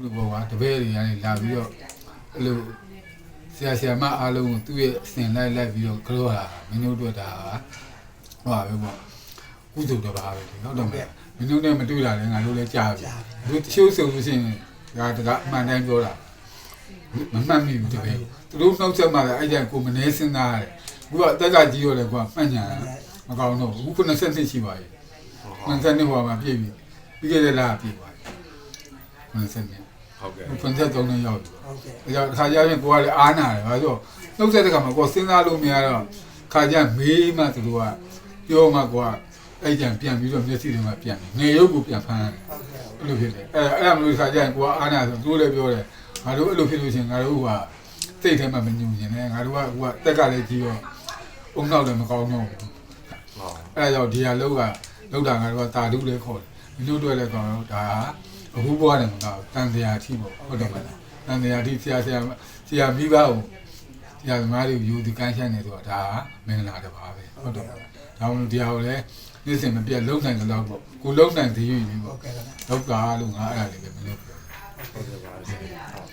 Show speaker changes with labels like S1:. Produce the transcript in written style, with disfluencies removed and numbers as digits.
S1: လူဘောကတပည့်တွေကနေလာပြီးတော့အဲ့လိုဆရာမအားလုံးကိုသူ့ရဲ့အစဉ်လိုက်ပြီးတော့ကြောတာမင်းတို့တို့ဒါဟောပဲပေါ့ကုသိုလ်တစ်ပါးပဲဟုတ်တယ်မလားမင်းတို့နဲ့မတွေ့တာလည်းငါတို့လည်းကြားပြီသူတချို့ဆိုလို့ရှိရင်ဒါတကအမှန်တိုင်းပြောတာမမှတ်မိဘူးတပည့်သူတို့နှောက်ချက်မှလည်းအဲ့ကျန်ကိုမနေစင်းသားတယ်ခုကအသက်ကကြီးရောလေကွာမှတ်ညာမကောင်းတော့ဘူးခု90နှစ်ရှိပါရဲ့90နှစ်ဟောမှာပြည့်ပြီပြီးခဲ့တဲ့လပြည့်သွားပြီ90နှစ်ဟုတ်ကဲ့53နှစ်ရောက်ပြီဟုတ်ကဲ့ဒါကြောင့်ခါကြရင်ကိုကလည်းအားနာတယ်ဘာလို့နှုတ်ဆက်တဲ့ခါမှာကိုစဉ်းစားလို့မရတော့ခါကြမေးမှသူတို့ကပြောမှကိုကအဲ့ကြံပြန်ပြီးတော့မျက်စိတွေကပြန်နေရုပ်ကိုပြန်ဖမ်းဟုတ်ကဲ့အဲ့လိုဖြစ်တယ်အဲ့မလို့ခါကြရင်ကိုကအားနာဆိုသူတို့လည်းပြောတယ်ငါတို့အဲ့လိုဖြစ်လို့ရှင်ငါတို့ကစိတ်ထဲမှာမညှို့နေတယ်ငါတို့ကတက်ကလည်းကြီးရောအုံနောက်လည်းမကောင်းတော့ဘူးအဲ့ဒါကြောင့်ဒီဟာလောက်တာငါတို့ကတာဓုလည်းခေါ်တယ်ဒီလိုတွေ့လဲကောင်းတော့ဒါအခုဘွားတယ်မကောင်းတန်တရားအထိပေါ့ဟုတ်တယ်မလားတန်တရားအထိဆရာမိဘကိုဆရာသမားတွေယူဒီကန်းချမ်းနေဆိုတာဒါမင်္ဂလာတစ်ပါးပဲဟုတ်တယ်ဒါမှမဟုတ်တရားကိုလည်းနေ့စဉ်မပြတ်လုံနိုင်ကြတော့ပေါ့ကိုလုံနိုင်သေးပြီပေါ့ဟုတ်ကဲ့လောက်တာလို့ငါအဲ့ဒါလေးပဲမလုပ်ဘူးဟုတ်ကဲ့ပါ